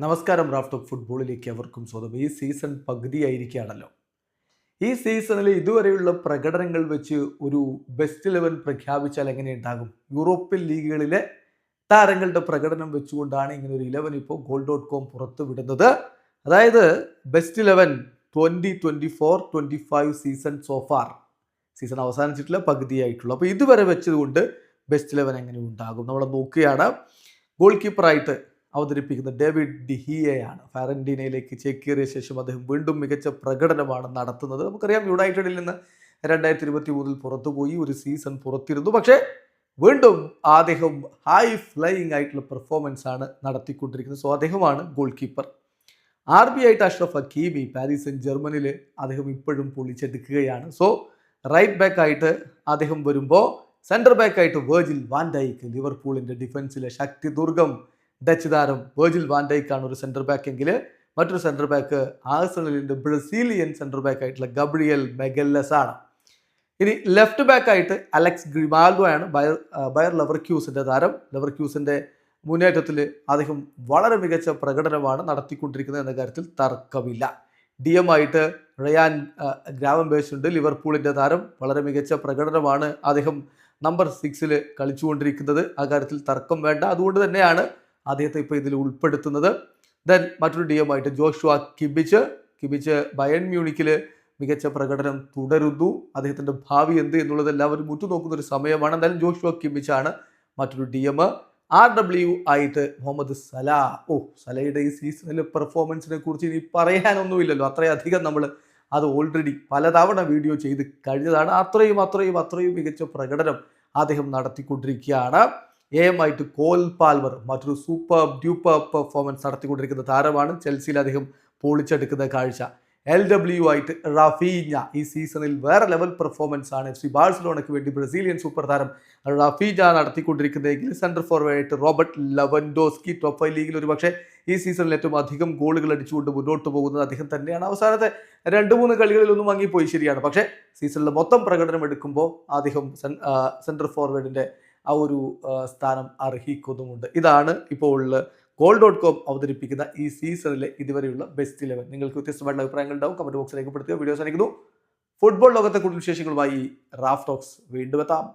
നമസ്കാരം. Raf talk ഫുട്ബോളിലേക്ക് അവർക്കും സ്വന്തം. ഈ സീസൺ പകുതിയായിരിക്കുകയാണല്ലോ. ഈ സീസണിൽ ഇതുവരെയുള്ള പ്രകടനങ്ങൾ വെച്ച് ഒരു ബെസ്റ്റ് 11 പ്രഖ്യാപിച്ചാൽ എങ്ങനെയുണ്ടാകും? യൂറോപ്യൻ ലീഗുകളിലെ താരങ്ങളുടെ പ്രകടനം വെച്ചുകൊണ്ടാണ് ഇങ്ങനെ ഒരു 11 ഇപ്പോൾ goal.com പുറത്തു വിടുന്നത്. അതായത് ബെസ്റ്റ് 11 2024-25 സീസൺ സോഫാർ. സീസൺ അവസാനിച്ചിട്ടില്ല, പകുതിയായിട്ടുള്ളൂ. അപ്പോൾ ഇതുവരെ വെച്ചതുകൊണ്ട് ബെസ്റ്റ് 11 എങ്ങനെ ഉണ്ടാകും നമ്മൾ നോക്കുകയാണ്. ഗോൾ കീപ്പറായിട്ട് അവതരിപ്പിക്കുന്ന ഡേവിഡ് ഡിഹിയയാണ്. ഫാരന്റീനയിലേക്ക് ചേക്കേറിയ ശേഷം അദ്ദേഹം വീണ്ടും മികച്ച പ്രകടനമാണ് നടത്തുന്നത്. നമുക്കറിയാം, യുണൈറ്റഡിൽ നിന്ന് 2023 പുറത്തുപോയി, ഒരു സീസൺ പുറത്തിരുന്നു. പക്ഷേ വീണ്ടും അദ്ദേഹം ഹൈ ഫ്ലൈയിങ് ആയിട്ടുള്ള പെർഫോമൻസ് ആണ് നടത്തിക്കൊണ്ടിരിക്കുന്നത്. സോ അദ്ദേഹമാണ് ഗോൾ കീപ്പർ. RB ആയിട്ട് അഷ്റഫ് ഹക്കീമി, പാരീസ് സെന്റ് ജർമ്മനിയിൽ അദ്ദേഹം ഇപ്പോഴും പൊളിച്ചെടുക്കുകയാണ്. സോ റൈറ്റ് ബാക്ക് ആയിട്ട് അദ്ദേഹം വരുമ്പോൾ സെൻറ്റർ ബാക്ക് ആയിട്ട് വെർജിൽ വാൻ ഡൈക്ക്, ലിവർപൂളിൻ്റെ ഡിഫൻസിലെ ശക്തി ദുർഗം ഡച്ച് താരം വെർജിൽ വാൻ ഡൈക്കാണ് ഒരു സെൻറ്റർ ബാക്ക് എങ്കിൽ, മറ്റൊരു സെൻറ്റർ ബാക്ക് ആഴ്സണലിൻ്റെ ബ്രസീലിയൻ സെൻറ്റർ ബാക്ക് ആയിട്ടുള്ള ഗബ്രിയൽ മെഗല്ലസ് ആണ്. ഇനി ലെഫ്റ്റ് ബാക്ക് ആയിട്ട് അലക്സ് ഗ്രിമാൽഡോ ആണ്, ബയർ ലെവർക്യൂസിൻ്റെ താരം. ലെവർക്യൂസിൻ്റെ മുന്നേറ്റത്തിൽ അദ്ദേഹം വളരെ മികച്ച പ്രകടനമാണ് നടത്തിക്കൊണ്ടിരിക്കുന്നത് എന്ന കാര്യത്തിൽ തർക്കമില്ല. DM ആയിട്ട് റയാൻ ഗ്രാവൻബേഴ്സ് ഉണ്ട്, ലിവർപൂളിൻ്റെ താരം. വളരെ മികച്ച പ്രകടനമാണ് അദ്ദേഹം നമ്പർ 6 കളിച്ചുകൊണ്ടിരിക്കുന്നത്. ആ കാര്യത്തിൽ തർക്കം വേണ്ട. അതുകൊണ്ട് തന്നെയാണ് അദ്ദേഹത്തെ ഇപ്പോൾ ഇതിൽ ഉൾപ്പെടുത്തുന്നത്. ദെൻ മറ്റൊരു DM ആയിട്ട് ജോഷുവ കിബിച്ച് ബയൺ മ്യൂണിക്കിൽ മികച്ച പ്രകടനം തുടരുന്നു. അദ്ദേഹത്തിൻ്റെ ഭാവി എന്ത് എന്നുള്ളത് എല്ലാവരും ഉറ്റുനോക്കുന്ന ഒരു സമയമാണ്. എന്തായാലും ജോഷുവ കിബിച്ചാണ് മറ്റൊരു DM. RW ആയിട്ട് മുഹമ്മദ് സലാ. സലയുടെ ഈ സീസണിലെ പെർഫോമൻസിനെ കുറിച്ച് ഇനി പറയാനൊന്നുമില്ലല്ലോ. അത്രയധികം നമ്മൾ അത് ഓൾറെഡി പലതവണ വീഡിയോ ചെയ്ത് കഴിഞ്ഞതാണ്. അത്രയും മികച്ച പ്രകടനം അദ്ദേഹം നടത്തിക്കൊണ്ടിരിക്കുകയാണ്. AM ആയിട്ട് കോൽ പാൽമർ, മറ്റൊരു സൂപ്പർ ഡ്യൂപ്പർ പെർഫോമൻസ് നടത്തിക്കൊണ്ടിരിക്കുന്ന താരമാണ്. ചെൽസിയിൽ അദ്ദേഹം പൊളിച്ചെടുക്കുന്ന കാഴ്ച. LW ആയിട്ട് റാഫീഞ്ഞ, ഈ സീസണിൽ വേറെ ലെവൽ പെർഫോമൻസ് ആണ് FC ബാഴ്സലോണയ്ക്ക് വേണ്ടി ബ്രസീലിയൻ സൂപ്പർ താരം റാഫീഞ്ഞ നടത്തിക്കൊണ്ടിരിക്കുന്നതെങ്കിൽ, സെൻട്രൽ ഫോർവേഡ് ആയിട്ട് റോബർട്ട് ലെവൻഡോസ്കി. ടോപ്പ് 5 ലീഗിൽ ഒരു പക്ഷേ ഈ സീസണിൽ ഏറ്റവും അധികം ഗോളുകൾ അടിച്ചുകൊണ്ട് മുന്നോട്ട് പോകുന്നത് അദ്ദേഹം തന്നെയാണ്. അവസാനത്തെ 2-3 കളികളിലൊന്നും വാങ്ങിപ്പോയി, ശരിയാണ്. പക്ഷേ സീസണിലെ മൊത്തം പ്രകടനം എടുക്കുമ്പോൾ അദ്ദേഹം സെൻട്രൽ ഫോർവേഡിൻ്റെ ആ ഒരു സ്ഥാനം അർഹിക്കുന്നുമുണ്ട്. ഇതാണ് ഇപ്പോൾ goal.com അവതരിപ്പിക്കുന്ന ഈ സീസണിലെ ഇതുവരെയുള്ള ബെസ്റ്റ് 11. നിങ്ങൾക്ക് വ്യത്യസ്തമായിട്ടുള്ള അഭിപ്രായങ്ങൾ ഉണ്ടാവും, കമന്റ് ബോക്സിൽ രേഖപ്പെടുത്തുക. വീഡിയോ അവസാനിക്കുന്നു. ഫുട്ബോൾ ലോകത്തെ കൂടുതൽ വിശേഷങ്ങളുമായി റാഫ് ടോക്സ് വീണ്ടും എത്താം.